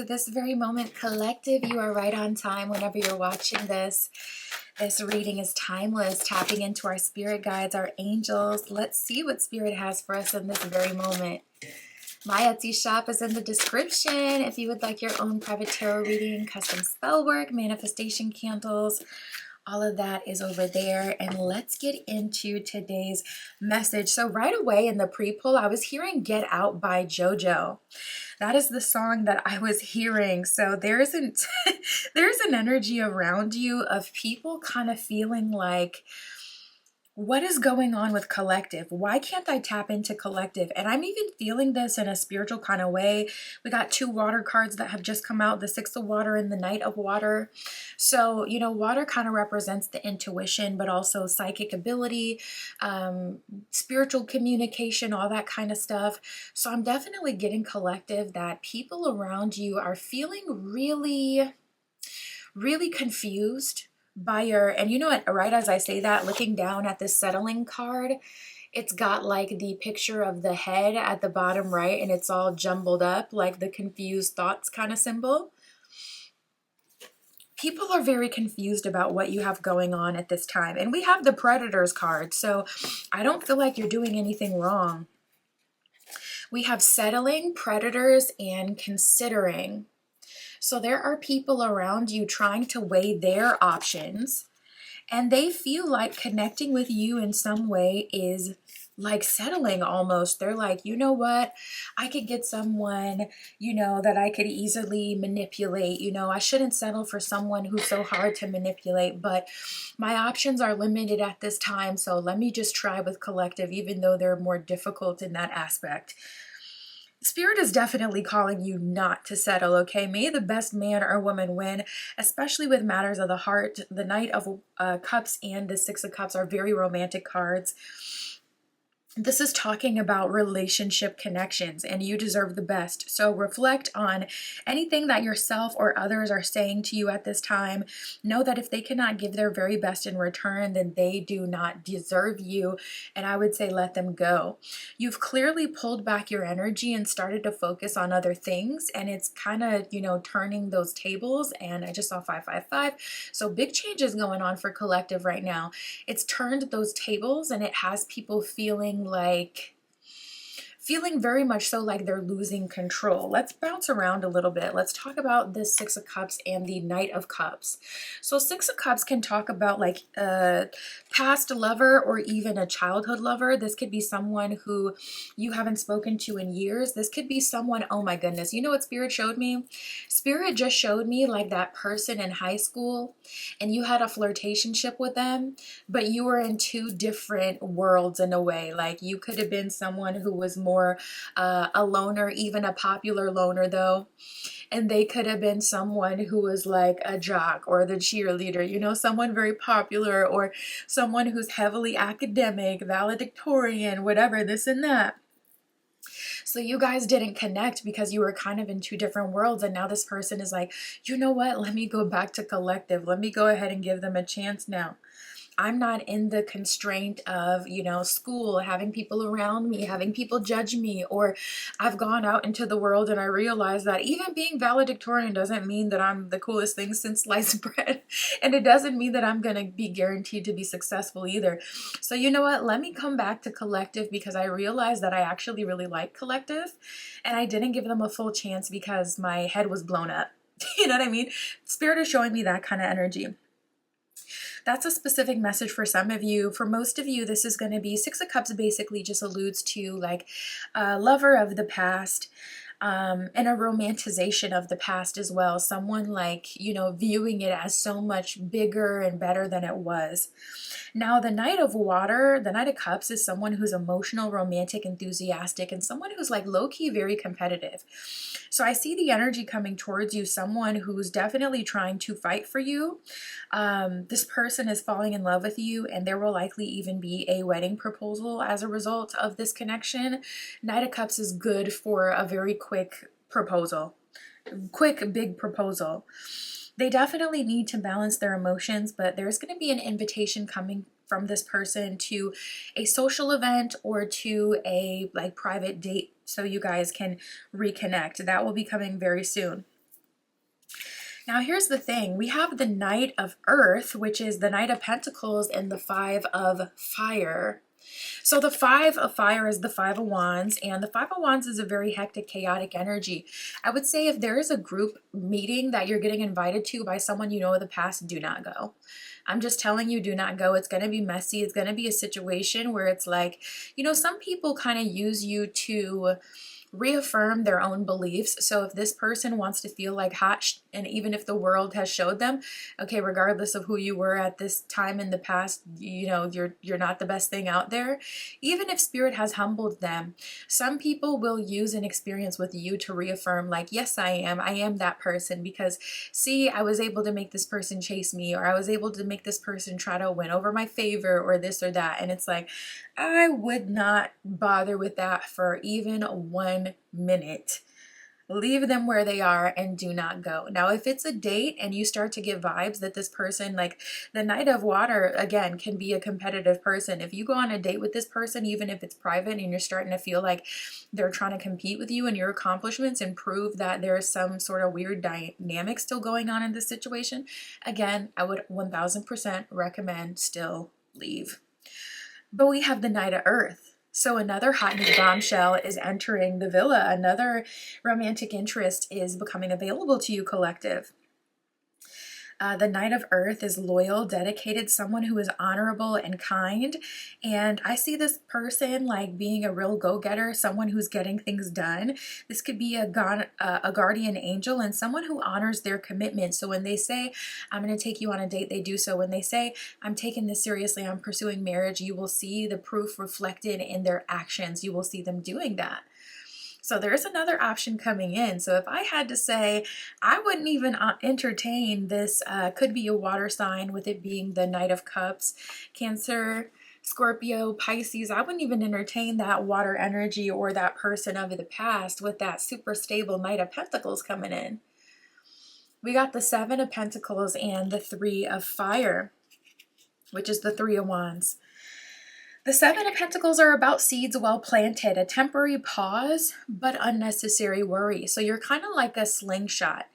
to this very moment, collective. You are right on time whenever you're watching this. This reading is timeless, tapping into our spirit guides, our angels. Let's see what spirit has for us in this very moment. My Etsy shop is in the description if you would like your own private tarot reading, custom spell work, manifestation candles. All of that is over there. And let's get into today's message. So right away in the pre-pull, I was hearing Get Out by JoJo. That is the song that I was hearing. So there's an energy around you of people kind of feeling like, what is going on with collective? Why can't I tap into collective? And I'm even feeling this in a spiritual kind of way. We got two water cards that have just come out, the Six of Water and the Knight of Water. So, you know, water kind of represents the intuition, but also psychic ability, spiritual communication, all that kind of stuff. So I'm definitely getting collective that people around you are feeling really, really confused by your, and you know what, right as I say that, looking down at this settling card, it's got like the picture of the head at the bottom right, and it's all jumbled up like the confused thoughts kind of symbol. People are very confused about what you have going on at this time. And we have the Predators card, so I don't feel like you're doing anything wrong. We have settling, predators, and considering. So there are people around you trying to weigh their options, and they feel like connecting with you in some way is like settling almost. They're like, you know what? I could get someone, you know, that I could easily manipulate. You know, I shouldn't settle for someone who's so hard to manipulate, but my options are limited at this time. So let me just try with collective, even though they're more difficult in that aspect. Spirit is definitely calling you not to settle, okay? May the best man or woman win, especially with matters of the heart. The Knight of Cups and the Six of Cups are very romantic cards. This is talking about relationship connections, and you deserve the best. So reflect on anything that yourself or others are saying to you at this time. Know that if they cannot give their very best in return, then they do not deserve you. And I would say let them go. You've clearly pulled back your energy and started to focus on other things. And it's kind of, you know, turning those tables. And I just saw 555. So big changes going on for collective right now. It's turned those tables, and it has people feeling very much so like they're losing control. Let's bounce around a little bit. Let's talk about this Six of Cups and the Knight of Cups. So Six of Cups can talk about like a past lover or even a childhood lover. This could be someone who you haven't spoken to in years. This could be someone, oh my goodness, you know what Spirit showed me? Spirit just showed me like that person in high school, and you had a flirtationship with them, but you were in two different worlds in a way. Like you could have been someone who was more a loner, even a popular loner though. And they could have been someone who was like a jock or the cheerleader, you know, someone very popular, or someone who's heavily academic, valedictorian, whatever, this and that. So you guys didn't connect because you were kind of in two different worlds. And now this person is like, you know what? Let me go back to collective. Let me go ahead and give them a chance now. I'm not in the constraint of, you know, school, having people around me, having people judge me, or I've gone out into the world and I realize that even being valedictorian doesn't mean that I'm the coolest thing since sliced bread. And it doesn't mean that I'm going to be guaranteed to be successful either. So you know what? Let me come back to collective because I realized that I actually really like collective, and I didn't give them a full chance because my head was blown up. You know what I mean? Spirit is showing me that kind of energy. That's a specific message for some of you. For most of you, this is going to be Six of Cups basically just alludes to like a lover of the past, and a romanticization of the past as well. Someone like, you know, viewing it as so much bigger and better than it was. Now, the Knight of Water, the Knight of Cups is someone who's emotional, romantic, enthusiastic, and someone who's like low-key very competitive. So I see the energy coming towards you, someone who's definitely trying to fight for you. This person is falling in love with you, and there will likely even be a wedding proposal as a result of this connection. Knight of Cups is good for a very quick proposal, quick, big proposal. They definitely need to balance their emotions, but there's going to be an invitation coming from this person to a social event or to a like private date so you guys can reconnect. That will be coming very soon. Now, here's the thing. We have the Knight of Earth, which is the Knight of Pentacles, and the Five of Fire. So the Five of Fire is the Five of Wands, and the Five of Wands is a very hectic, chaotic energy. I would say if there is a group meeting that you're getting invited to by someone you know of the past, do not go. I'm just telling you, do not go. It's going to be messy. It's going to be a situation where it's like, some people kind of use you to reaffirm their own beliefs. So if this person wants to feel like hot, and even if the world has showed them, okay, regardless of who you were at this time in the past, you're not the best thing out there. Even if spirit has humbled them, some people will use an experience with you to reaffirm, like, yes, I am that person, because see, I was able to make this person chase me, or I was able to make this person try to win over my favor, or this or that. And it's like, I would not bother with that for even 1 minute. Leave them where they are and do not go. Now, if it's a date and you start to get vibes that this person, like the Knight of Water, again, can be a competitive person. If you go on a date with this person, even if it's private, and you're starting to feel like they're trying to compete with you and your accomplishments and prove that there's some sort of weird dynamic still going on in this situation, again, I would 1000% recommend still leave. But we have the Knight of Earth. So another hot new bombshell is entering the villa. Another romantic interest is becoming available to you, collective. The Knight of Earth is loyal, dedicated, someone who is honorable and kind. And I see this person like being a real go-getter, someone who's getting things done. This could be a guardian angel and someone who honors their commitment. So when they say, I'm going to take you on a date, they do so. When they say, I'm taking this seriously, I'm pursuing marriage, you will see the proof reflected in their actions. You will see them doing that. So there's another option coming in. So if I had to say, I wouldn't even entertain this, could be a water sign with it being the Knight of Cups, Cancer, Scorpio, Pisces. I wouldn't even entertain that water energy or that person of the past with that super stable Knight of Pentacles coming in. We got the Seven of Pentacles and the Three of Fire, which is the Three of Wands. The Seven of Pentacles are about seeds well planted, a temporary pause, but unnecessary worry. So you're kind of like a slingshot.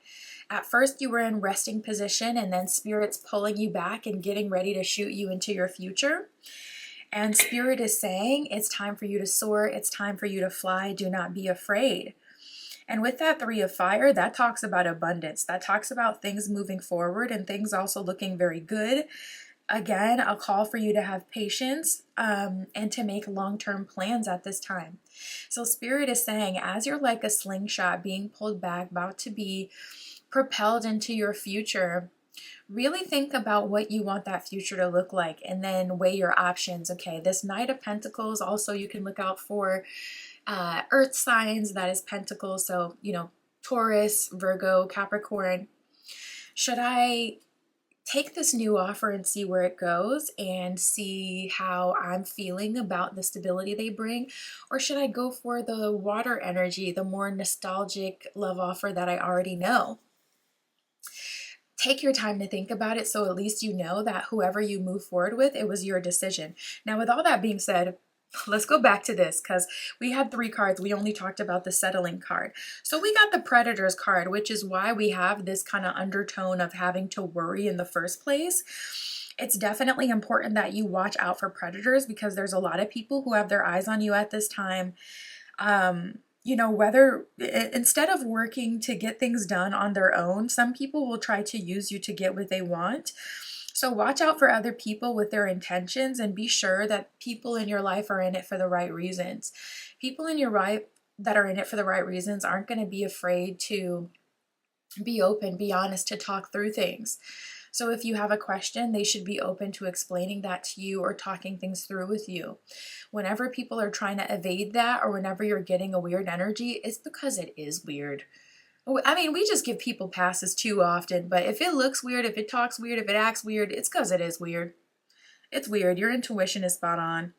At first you were in resting position, and then Spirit's pulling you back and getting ready to shoot you into your future. And Spirit is saying, it's time for you to soar. It's time for you to fly. Do not be afraid. And with that Three of Fire, that talks about abundance. That talks about things moving forward and things also looking very good. Again, I'll call for you to have patience and to make long-term plans at this time. So Spirit is saying, as you're like a slingshot being pulled back, about to be propelled into your future, really think about what you want that future to look like and then weigh your options. Okay, this Knight of Pentacles, also you can look out for earth signs, that is Pentacles. So, Taurus, Virgo, Capricorn. Should I take this new offer and see where it goes and see how I'm feeling about the stability they bring? Or should I go for the water energy, the more nostalgic love offer that I already know? Take your time to think about it, so at least you know that whoever you move forward with, it was your decision. Now, with all that being said, let's go back to this, because we had 3 cards. We only talked about the settling card. So we got the Predators card, which is why we have this kind of undertone of having to worry in the first place. It's definitely important that you watch out for predators, because there's a lot of people who have their eyes on you at this time. Whether instead of working to get things done on their own, some people will try to use you to get what they want. So watch out for other people with their intentions, and be sure that people in your life are in it for the right reasons. People in your life that are in it for the right reasons aren't going to be afraid to be open, be honest, to talk through things. So if you have a question, they should be open to explaining that to you or talking things through with you. Whenever people are trying to evade that, or whenever you're getting a weird energy, it's because it is weird. I mean, we just give people passes too often, but if it looks weird, if it talks weird, if it acts weird, it's because it is weird. It's weird. Your intuition is spot on.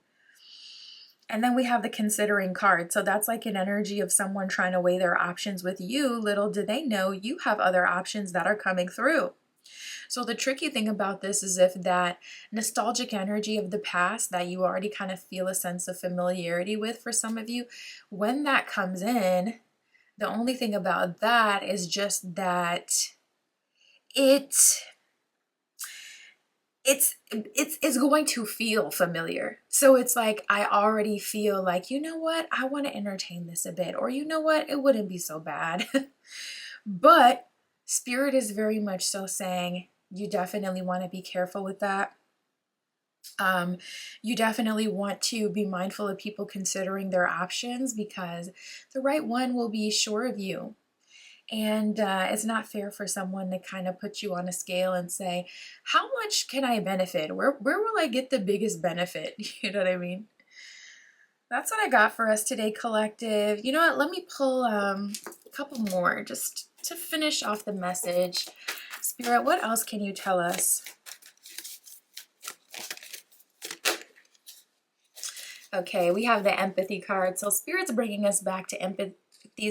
And then we have the Considering card. So that's like an energy of someone trying to weigh their options with you. Little do they know you have other options that are coming through. So the tricky thing about this is, if that nostalgic energy of the past that you already kind of feel a sense of familiarity with for some of you, when that comes in, the only thing about that is just that it it's going to feel familiar. So it's like I already feel like, you know what, I want to entertain this a bit, or you know what, it wouldn't be so bad. But Spirit is very much so saying you definitely want to be careful with that. You definitely want to be mindful of people considering their options, because the right one will be sure of you. And it's not fair for someone to kind of put you on a scale and say, how much can I benefit? Where will I get the biggest benefit? You know what I mean? That's what I got for us today, collective. You know what? Let me pull a couple more just to finish off the message. Spirit, what else can you tell us? Okay, we have the empathy card. So Spirit's bringing us back to empathy,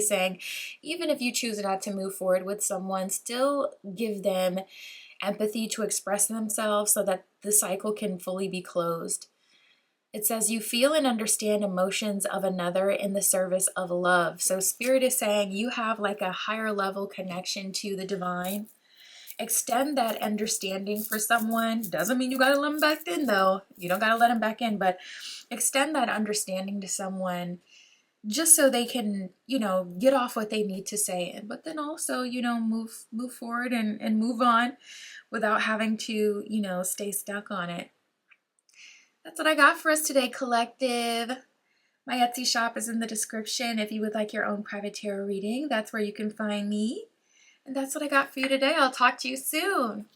saying even if you choose not to move forward with someone, still give them empathy to express themselves so that the cycle can fully be closed. It says you feel and understand emotions of another in the service of love. So Spirit is saying you have like a higher level connection to the divine. Extend that understanding for someone. Doesn't mean you got to let them back in, though. You don't got to let them back in, but extend that understanding to someone just so they can, get off what they need to say. But then also, move forward and move on without having to, stay stuck on it. That's what I got for us today, collective. My Etsy shop is in the description. If you would like your own private tarot reading, that's where you can find me. And that's what I got for you today. I'll talk to you soon.